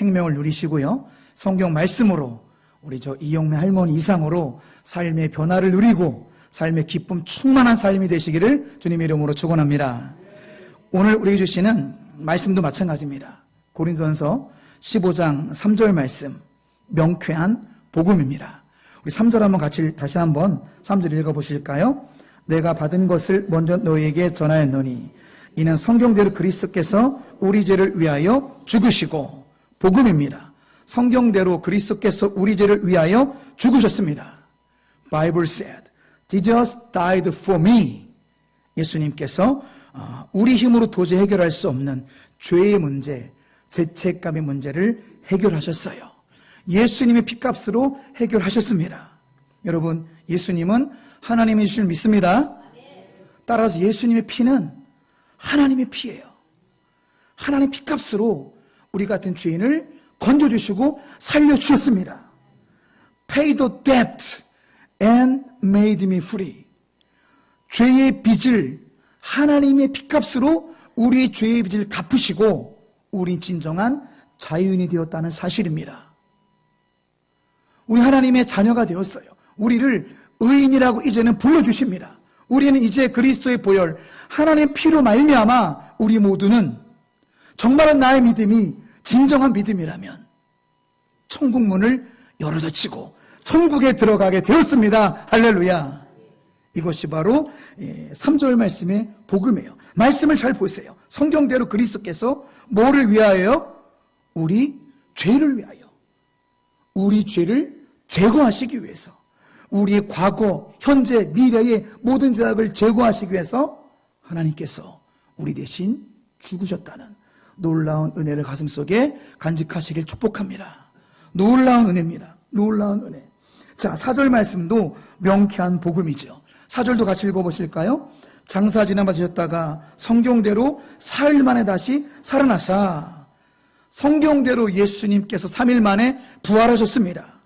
생명을 누리시고요. 성경 말씀으로 우리 이용매 할머니 이상으로 삶의 변화를 누리고 삶의 기쁨 충만한 삶이 되시기를 주님의 이름으로 축원합니다. 오늘 우리에게 주시는 말씀도 마찬가지입니다. 고린도전서 15장 3절 말씀, 명쾌한 복음입니다. 우리 3절 한번 같이 다시 한번 3절 읽어보실까요? 내가 받은 것을 먼저 너희에게 전하였노니 이는 성경대로 그리스도께서 우리 죄를 위하여 죽으시고, 복음입니다. 성경대로 그리스도께서 우리 죄를 위하여 죽으셨습니다. Bible said, Jesus died for me. 예수님께서 우리 힘으로 도저히 해결할 수 없는 죄의 문제, 죄책감의 문제를 해결하셨어요. 예수님의 피값으로 해결하셨습니다. 여러분, 예수님은 하나님이신 줄 믿습니다. 따라서 예수님의 피는 하나님의 피예요. 하나님 피값으로 우리 같은 죄인을 건져주시고 살려주셨습니다. Pay the debt and made me free. 죄의 빚을 하나님의 피값으로 우리의 죄의 빚을 갚으시고 우린 진정한 자유인이 되었다는 사실입니다. 우리 하나님의 자녀가 되었어요. 우리를 의인이라고 이제는 불러주십니다. 우리는 이제 그리스도의 보혈, 하나님의 피로 말미암아 우리 모두는 정말은 나의 믿음이 진정한 믿음이라면 천국 문을 열어젖히고 천국에 들어가게 되었습니다. 할렐루야. 이것이 바로 3절 말씀의 복음이에요. 말씀을 잘 보세요. 성경대로 그리스도께서 뭐를 위하여? 우리 죄를 위하여. 우리 죄를 제거하시기 위해서, 우리의 과거, 현재, 미래의 모든 죄악을 제거하시기 위해서 하나님께서 우리 대신 죽으셨다는 놀라운 은혜를 가슴속에 간직하시길 축복합니다. 놀라운 은혜입니다. 놀라운 은혜. 자, 4절 말씀도 명쾌한 복음이죠. 4절도 같이 읽어보실까요? 장사 지나마셨다가 성경대로 사흘 만에 다시 살아나사. 성경대로 예수님께서 3일 만에 부활하셨습니다.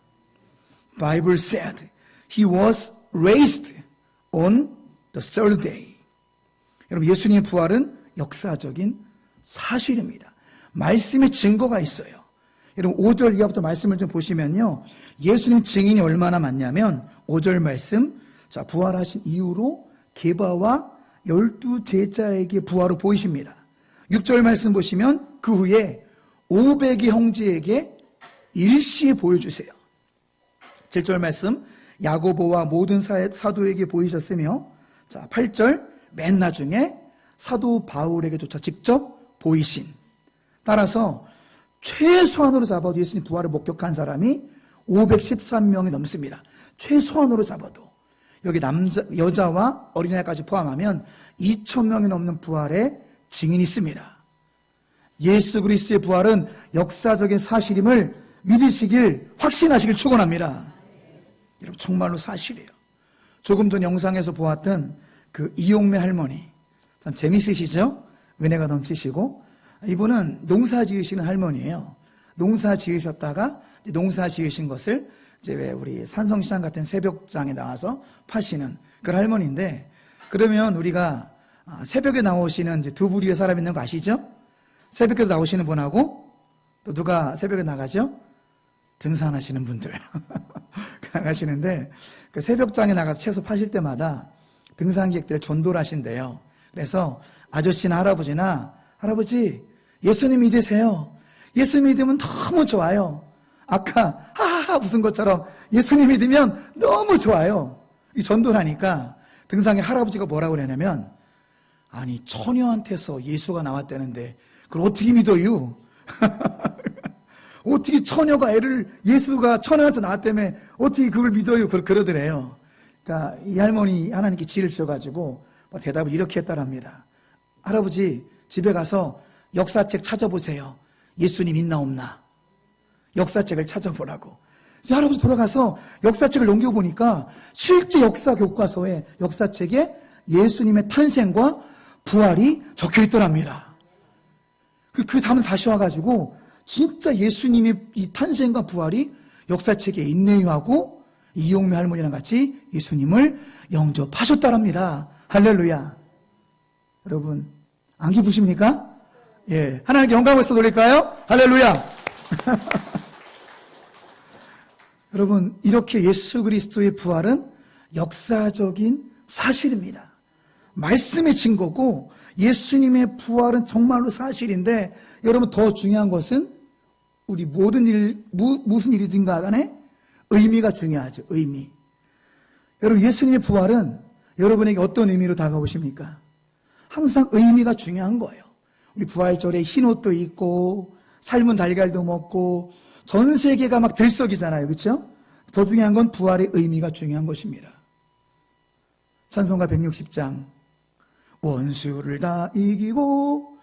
Bible said He was raised on the third day. 여러분, 예수님의 부활은 역사적인 사실입니다. 말씀의 증거가 있어요. 여러분, 5절 이하부터 말씀을 좀 보시면요, 예수님 증인이 얼마나 많냐면 5절 말씀, 자, 부활하신 이후로 게바와 12제자에게 부활을 보이십니다. 6절 말씀 보시면 그 후에 500의 형제에게 일시에 보여주세요. 7절 말씀, 야고보와 모든 사도에게 보이셨으며, 자, 8절 맨 나중에 사도 바울에게조차 직접 보이신. 따라서 최소한으로 잡아도 예수님 부활을 목격한 사람이 513명이 넘습니다. 최소한으로 잡아도. 여기 여자와 어린아이까지 포함하면 2,000명이 넘는 부활의 증인이 있습니다. 예수 그리스도의 부활은 역사적인 사실임을 믿으시길, 확신하시길 축원합니다. 여러분, 정말로 사실이에요. 조금 전 영상에서 보았던 그 이용매 할머니, 참 재밌으시죠? 은혜가 넘치시고, 이분은 농사 지으시는 할머니예요. 농사 지으셨다가 농사 지으신 것을 이제 왜 우리 산성시장 같은 새벽장에 나와서 파시는 그런 할머니인데, 그러면 우리가 새벽에 나오시는 이제 두 부류의 사람 있는 거 아시죠? 새벽에 나오시는 분하고 또 누가 새벽에 나가죠? 등산하시는 분들 나가시는데, 그 새벽장에 나가서 채소 파실 때마다 등산객들 전도를 하신대요. 그래서 아저씨나 할아버지나, 할아버지 예수님 믿으세요. 예수님 믿으면 너무 좋아요. 아까 하하하 웃은 것처럼 예수님 믿으면 너무 좋아요. 이 전도를 하니까 등산객 할아버지가 뭐라고 그러냐면, 아니 처녀한테서 예수가 나왔다는데 그걸 어떻게 믿어요? 어떻게 처녀가 예수가 처녀한테 나왔다며 어떻게 그걸 믿어요? 그러더래요. 그러니까 이 할머니 하나님께 지혜를 주셔가지고 대답을 이렇게 했다랍니다. 할아버지, 집에 가서 역사책 찾아보세요. 예수님 있나 없나? 역사책을 찾아보라고. 할아버지 돌아가서 역사책을 넘겨보니까 실제 역사 교과서에, 역사책에 예수님의 탄생과 부활이 적혀 있더랍니다. 그 다음에 다시 와가지고 진짜 예수님의 이 탄생과 부활이 역사책에 있네요 하고 이용매 할머니랑 같이 예수님을 영접하셨다랍니다. 할렐루야. 여러분, 안 기쁘십니까? 예, 하나님께 영광을 써 돌릴까요? 할렐루야. 여러분, 이렇게 예수 그리스도의 부활은 역사적인 사실입니다. 말씀의 증거고 예수님의 부활은 정말로 사실인데, 여러분, 더 중요한 것은 우리 모든 무슨 일이든 간에 의미가 중요하죠. 의미. 여러분, 예수님의 부활은 여러분에게 어떤 의미로 다가오십니까? 항상 의미가 중요한 거예요. 우리 부활절에 흰 옷도 입고 삶은 달걀도 먹고 전 세계가 막 들썩이잖아요. 그렇죠? 더 중요한 건 부활의 의미가 중요한 것입니다. 찬송가 160장. 원수를 다 이기고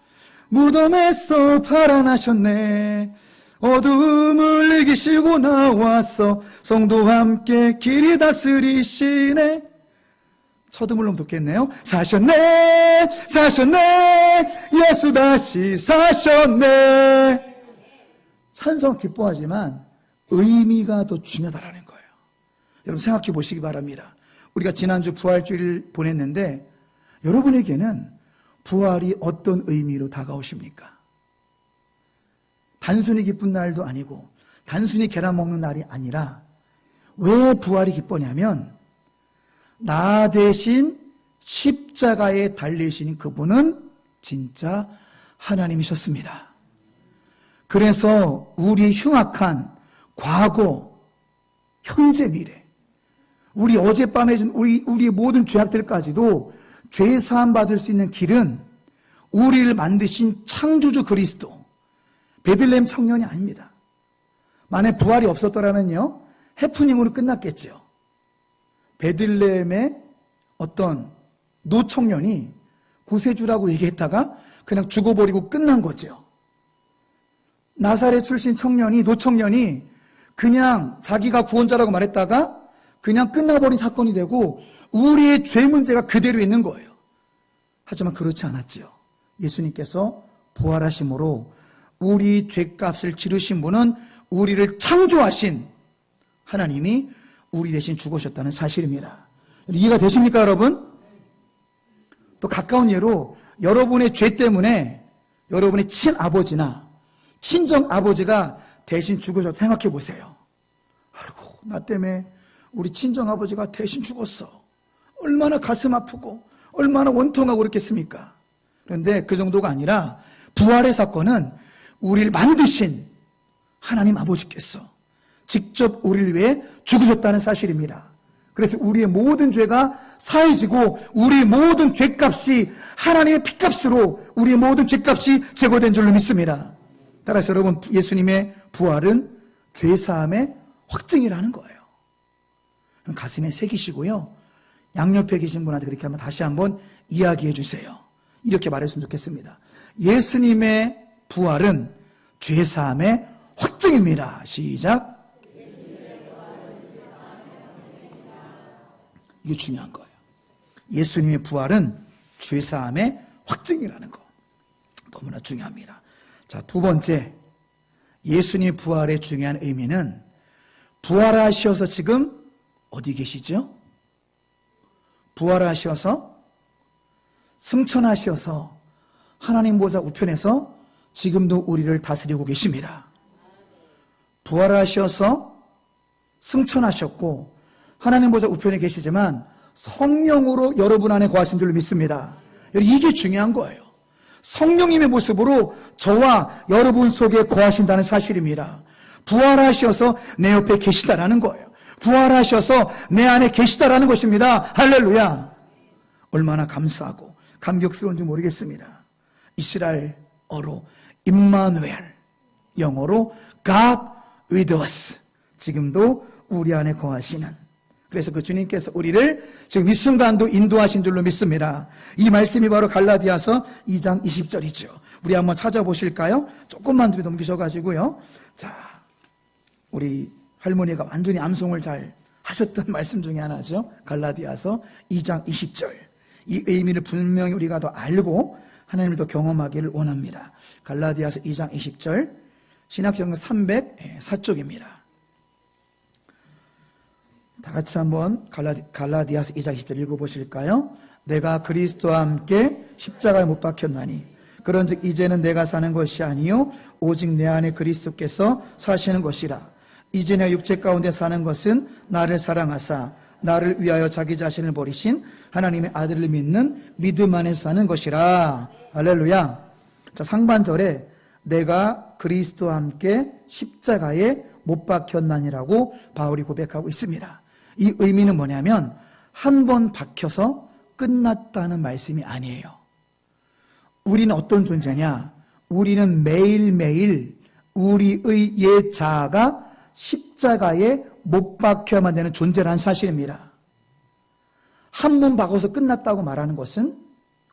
무덤에서 살아나셨네. 어둠을 이기시고 나와서 성도와 함께 길이 다스리시네. 첫음으로 듣겠네요. 사셨네, 사셨네, 예수 다시 사셨네. 찬송 기뻐하지만 의미가 더 중요하다는 거예요. 여러분 생각해 보시기 바랍니다. 우리가 지난주 부활주일 보냈는데 여러분에게는 부활이 어떤 의미로 다가오십니까? 단순히 기쁜 날도 아니고 단순히 계란 먹는 날이 아니라 왜 부활이 기쁘냐면 나 대신 십자가에 달리신 그분은 진짜 하나님이셨습니다. 그래서 우리 흉악한 과거, 현재, 미래, 우리 어젯밤에 준 우리의 모든 죄악들까지도 죄 사함 받을 수 있는 길은 우리를 만드신 창조주 그리스도, 베들레헴 청년이 아닙니다. 만약 부활이 없었더라면요, 해프닝으로 끝났겠죠. 베들레헴의 어떤 노청년이 구세주라고 얘기했다가 그냥 죽어버리고 끝난 거죠. 나사렛 출신 청년이, 노청년이 그냥 자기가 구원자라고 말했다가 그냥 끝나버린 사건이 되고 우리의 죄 문제가 그대로 있는 거예요. 하지만 그렇지 않았죠. 예수님께서 부활하심으로 우리 죄값을 치르신 분은 우리를 창조하신 하나님이 우리 대신 죽으셨다는 사실입니다. 이해가 되십니까, 여러분? 또 가까운 예로 여러분의 죄 때문에 여러분의 친아버지나 친정아버지가 대신 죽으셨다 생각해 보세요. 아이고, 나 때문에 우리 친정아버지가 대신 죽었어. 얼마나 가슴 아프고 얼마나 원통하고 그렇겠습니까? 그런데 그 정도가 아니라 부활의 사건은 우리를 만드신 하나님 아버지께서 직접 우리를 위해 죽으셨다는 사실입니다. 그래서 우리의 모든 죄가 사해지고 우리의 모든 죄값이 하나님의 피값으로 우리의 모든 죄값이 제거된 줄로 믿습니다. 따라서 여러분, 예수님의 부활은 죄사함의 확증이라는 거예요. 가슴에 새기시고요, 양옆에 계신 분한테 그렇게 한번 다시 한번 이야기해 주세요. 이렇게 말했으면 좋겠습니다. 예수님의 부활은 죄사함의 확증입니다. 시작. 이게 중요한 거예요. 예수님의 부활은 죄사함의 확증이라는 거. 너무나 중요합니다. 자, 두 번째, 예수님의 부활의 중요한 의미는 부활하셔서 지금 어디 계시죠? 부활하셔서 승천하셔서 하나님 보좌 우편에서 지금도 우리를 다스리고 계십니다. 부활하셔서 승천하셨고 하나님 보좌 우편에 계시지만 성령으로 여러분 안에 거하신 줄 믿습니다. 이게 중요한 거예요. 성령님의 모습으로 저와 여러분 속에 거하신다는 사실입니다. 부활하셔서 내 옆에 계시다라는 거예요. 부활하셔서 내 안에 계시다라는 것입니다. 할렐루야. 얼마나 감사하고 감격스러운지 모르겠습니다. 이스라엘어로 임마누엘, 영어로 God with us, 지금도 우리 안에 거하시는, 그래서 그 주님께서 우리를 지금 이 순간도 인도하신 줄로 믿습니다. 이 말씀이 바로 갈라디아서 2장 20절이죠. 우리 한번 찾아보실까요? 조금만 뒤로 넘기셔가지고요. 자, 우리 할머니가 완전히 암송을 잘 하셨던 말씀 중에 하나죠. 갈라디아서 2장 20절. 이 의미를 분명히 우리가 더 알고 하나님을 더 경험하기를 원합니다. 갈라디아서 2장 20절, 신약성경 304쪽입니다. 다 같이 한번 갈라디아서 2장 20절 읽어보실까요? 내가 그리스도와 함께 십자가에 못 박혔나니 그런즉 이제는 내가 사는 것이 아니요 오직 내 안에 그리스도께서 사시는 것이라. 이제 내 육체 가운데 사는 것은 나를 사랑하사 나를 위하여 자기 자신을 버리신 하나님의 아들을 믿는 믿음 안에서 사는 것이라. 할렐루야. 자, 상반절에 내가 그리스도와 함께 십자가에 못 박혔나니라고 바울이 고백하고 있습니다. 이 의미는 뭐냐면 한 번 박혀서 끝났다는 말씀이 아니에요. 우리는 어떤 존재냐? 우리는 매일매일 우리의 옛 자아가 십자가에 못 박혀야만 되는 존재라는 사실입니다. 한 번 박아서 끝났다고 말하는 것은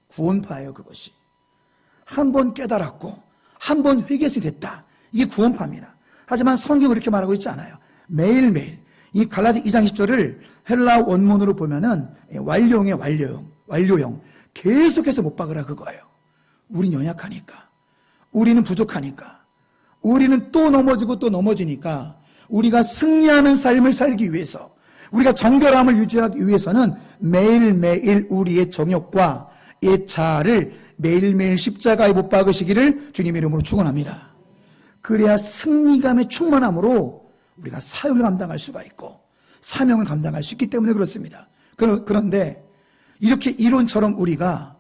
구원파예요. 그것이 한 번 깨달았고 한 번 회개했이 됐다, 이게 구원파입니다. 하지만 성경은 그렇게 말하고 있지 않아요. 매일매일 이 갈라디 2장 10절을 헬라 원문으로 보면은 완료형의 완료형 계속해서 못 박으라 그거예요. 우린 연약하니까, 우리는 부족하니까, 우리는 또 넘어지고 또 넘어지니까 우리가 승리하는 삶을 살기 위해서, 우리가 정결함을 유지하기 위해서는 매일매일 우리의 정욕과 옛 자아를 매일매일 십자가에 못 박으시기를 주님 이름으로 축원합니다. 그래야 승리감의 충만함으로 우리가 사역을 감당할 수가 있고 사명을 감당할 수 있기 때문에 그렇습니다. 그런데 이렇게 이론처럼 우리가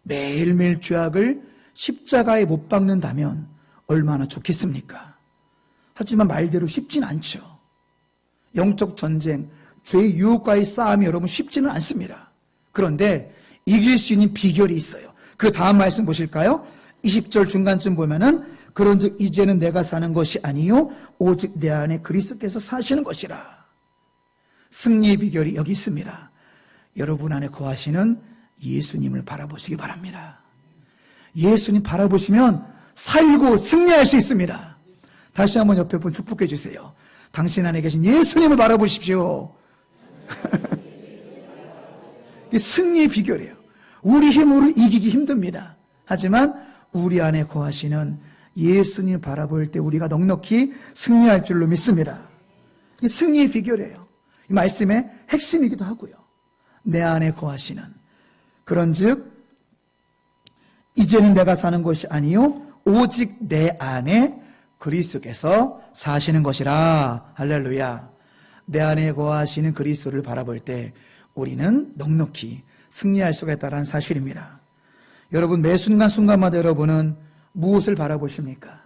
매일매일 죄악을 십자가에 못 박는다면 얼마나 좋겠습니까? 하지만 말대로 쉽진 않죠. 영적 전쟁, 죄의 유혹과의 싸움이 여러분 쉽지는 않습니다. 그런데 이길 수 있는 비결이 있어요. 그 다음 말씀 보실까요? 20절 중간쯤 보면은 그런즉 이제는 내가 사는 것이 아니요 오직 내 안에 그리스도께서 사시는 것이라. 승리의 비결이 여기 있습니다. 여러분 안에 거하시는 예수님을 바라보시기 바랍니다. 예수님 바라보시면 살고 승리할 수 있습니다. 다시 한번 옆에 분 축복해 주세요. 당신 안에 계신 예수님을 바라보십시오. 이게 승리의 비결이에요. 우리 힘으로 이기기 힘듭니다. 하지만 우리 안에 거하시는 예수님 바라볼 때 우리가 넉넉히 승리할 줄로 믿습니다. 이게 승리의 비결이에요. 이 말씀의 핵심이기도 하고요. 내 안에 거하시는, 그런즉 이제는 내가 사는 것이 아니요 오직 내 안에 그리스도께서 사시는 것이라. 할렐루야. 내 안에 거하시는 그리스도를 바라볼 때 우리는 넉넉히 승리할 수가 있다는 사실입니다. 여러분, 매 순간순간마다 여러분은 무엇을 바라보십니까?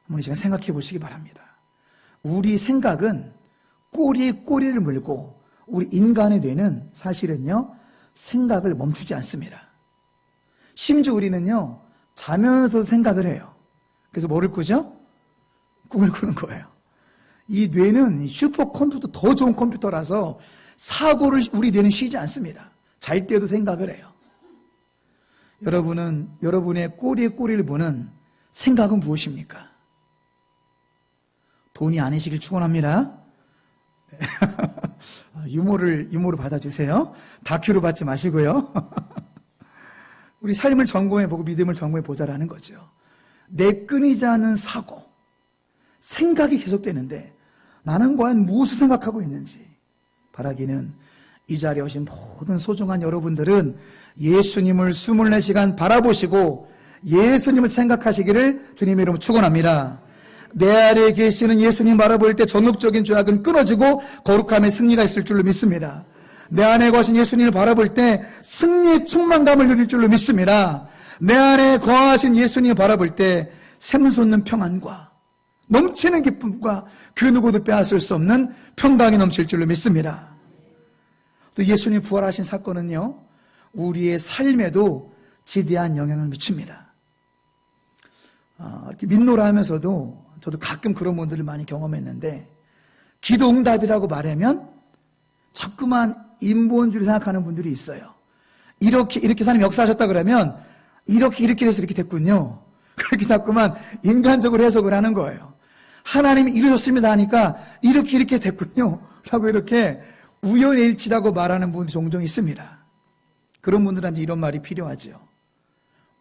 한번 이 시간 생각해 보시기 바랍니다. 우리 생각은 꼬리에 꼬리를 물고 우리 인간의 뇌는 사실은요 생각을 멈추지 않습니다. 심지어 우리는요 자면서 생각을 해요. 그래서 뭐를 꾸죠? 꿈을 꾸는 거예요. 이 뇌는 슈퍼컴퓨터, 더 좋은 컴퓨터라서 사고를 우리 뇌는 쉬지 않습니다. 잘 때도 생각을 해요. 여러분은 여러분의 꼬리에 꼬리를 무는 생각은 무엇입니까? 돈이 아니시길 축원합니다. 유머를 받아주세요. 다큐로 받지 마시고요. 우리 삶을 점검해보고 믿음을 점검해보자라는 거죠. 내 끊이지 않는 사고, 생각이 계속되는데 나는 과연 무엇을 생각하고 있는지 바라기는 이 자리에 오신 모든 소중한 여러분들은 예수님을 24시간 바라보시고 예수님을 생각하시기를 주님의 이름으로 축원합니다. 내 안에 계시는 예수님 바라볼 때 전국적인 죄악은 끊어지고 거룩함의 승리가 있을 줄로 믿습니다. 내 안에 거하신 예수님을 바라볼 때 승리의 충만감을 누릴 줄로 믿습니다. 내 안에 거하신 예수님을 바라볼 때 샘솟는 평안과 넘치는 기쁨과 그 누구도 빼앗을 수 없는 평강이 넘칠 줄로 믿습니다. 또 예수님 부활하신 사건은요 우리의 삶에도 지대한 영향을 미칩니다. 이렇게 민노라 하면서도 저도 가끔 그런 분들을 많이 경험했는데, 기도 응답이라고 말하면 자꾸만 인본주의를 생각하는 분들이 있어요. 이렇게 사람이 역사하셨다 그러면 이렇게 돼서 이렇게 됐군요. 그렇게 자꾸만 인간적으로 해석을 하는 거예요. 하나님이 이루셨습니다 하니까 이렇게 됐군요 라고 이렇게 우연의 일치라고 말하는 분들이 종종 있습니다. 그런 분들한테 이런 말이 필요하죠.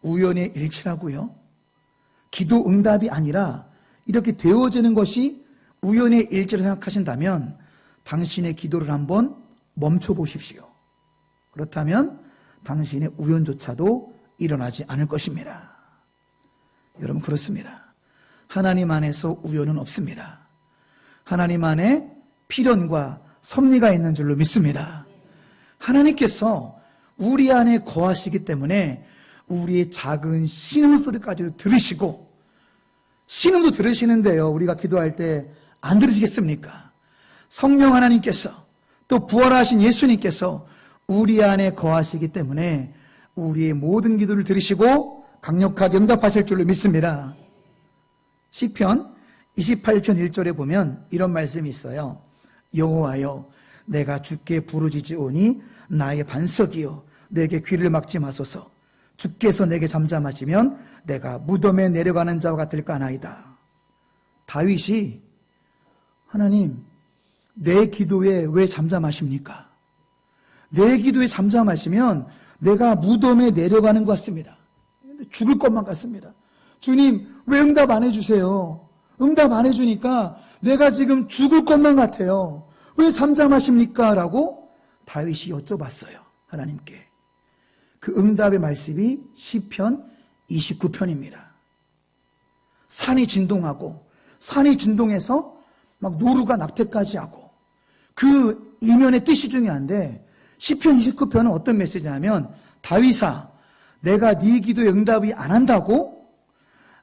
우연의 일치라고요? 기도 응답이 아니라 이렇게 되어지는 것이 우연의 일치를 생각하신다면 당신의 기도를 한번 멈춰 보십시오. 그렇다면 당신의 우연조차도 일어나지 않을 것입니다. 여러분, 그렇습니다. 하나님 안에서 우연은 없습니다. 하나님 안에 필연과 섭리가 있는 줄로 믿습니다. 하나님께서 우리 안에 거하시기 때문에 우리의 작은 신음소리까지도 들으시고, 신음도 들으시는데요, 우리가 기도할 때 안 들으시겠습니까? 성령 하나님께서, 또 부활하신 예수님께서 우리 안에 거하시기 때문에 우리의 모든 기도를 들으시고 강력하게 응답하실 줄로 믿습니다. 시편 28편 1절에 보면 이런 말씀이 있어요. 여호와여, 내가 주께 부르짖으오니 나의 반석이요, 내게 귀를 막지 마소서. 주께서 내게 잠잠하시면 내가 무덤에 내려가는 자와 같을까나이다. 다윗이 하나님, 내 기도에 왜 잠잠하십니까? 내 기도에 잠잠하시면 내가 무덤에 내려가는 것 같습니다. 죽을 것만 같습니다. 주님, 왜 응답 안 해주세요? 응답 안 해주니까 내가 지금 죽을 것만 같아요. 왜 잠잠하십니까? 라고 다윗이 여쭤봤어요, 하나님께. 그 응답의 말씀이 시편 29편입니다. 산이 진동하고, 산이 진동해서 막 노루가 낙태까지 하고, 그 이면의 뜻이 중요한데, 시편 29편은 어떤 메시지냐면, 다윗아, 내가 네 기도에 응답이 안 한다고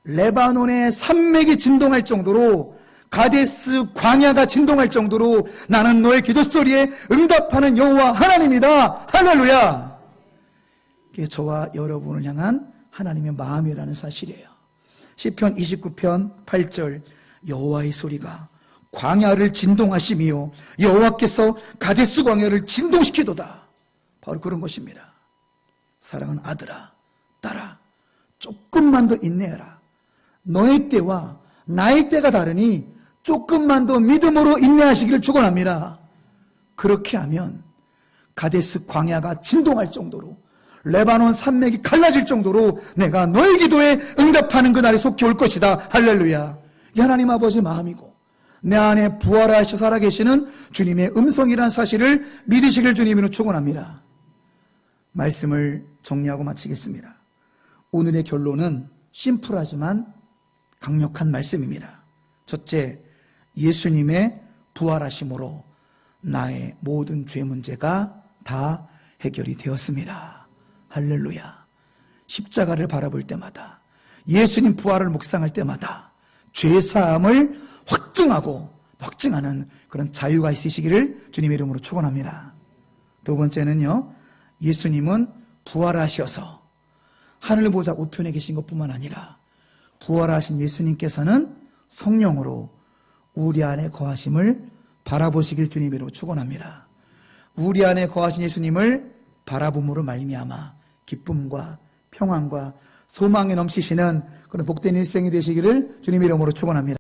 레바논의 산맥이 진동할 정도로, 가데스 광야가 진동할 정도로 나는 너의 기도 소리에 응답하는 여호와 하나님이다. 할렐루야. 이게 저와 여러분을 향한 하나님의 마음이라는 사실이에요. 시편 29편 8절, 여호와의 소리가 광야를 진동하시며 여호와께서 가데스 광야를 진동시키도다. 바로 그런 것입니다. 사랑하는 아들아, 딸아, 조금만 더 인내해라. 너의 때와 나의 때가 다르니 조금만 더 믿음으로 인내하시기를 축원합니다. 그렇게 하면 가데스 광야가 진동할 정도로, 레바논 산맥이 갈라질 정도로 내가 너의 기도에 응답하는 그날이 속히 올 것이다. 할렐루야. 이 하나님 아버지 마음이고, 내 안에 부활하셔 살아계시는 주님의 음성이라는 사실을 믿으시길 주님으로 축원합니다. 말씀을 정리하고 마치겠습니다. 오늘의 결론은 심플하지만 강력한 말씀입니다. 첫째, 예수님의 부활하심으로 나의 모든 죄 문제가 다 해결이 되었습니다. 할렐루야. 십자가를 바라볼 때마다, 예수님 부활을 묵상할 때마다 죄사함을 확증하는 그런 자유가 있으시기를 주님의 이름으로 축원합니다. 두 번째는요, 예수님은 부활하셔서 하늘 보좌 우편에 계신 것뿐만 아니라 부활하신 예수님께서는 성령으로 우리 안에 거하심을 바라보시길 주님의 이름으로 축원합니다. 우리 안에 거하신 예수님을 바라봄으로 말미암아 기쁨과 평안과 소망에 넘치시는 그런 복된 일생이 되시기를 주님의 이름으로 축원합니다.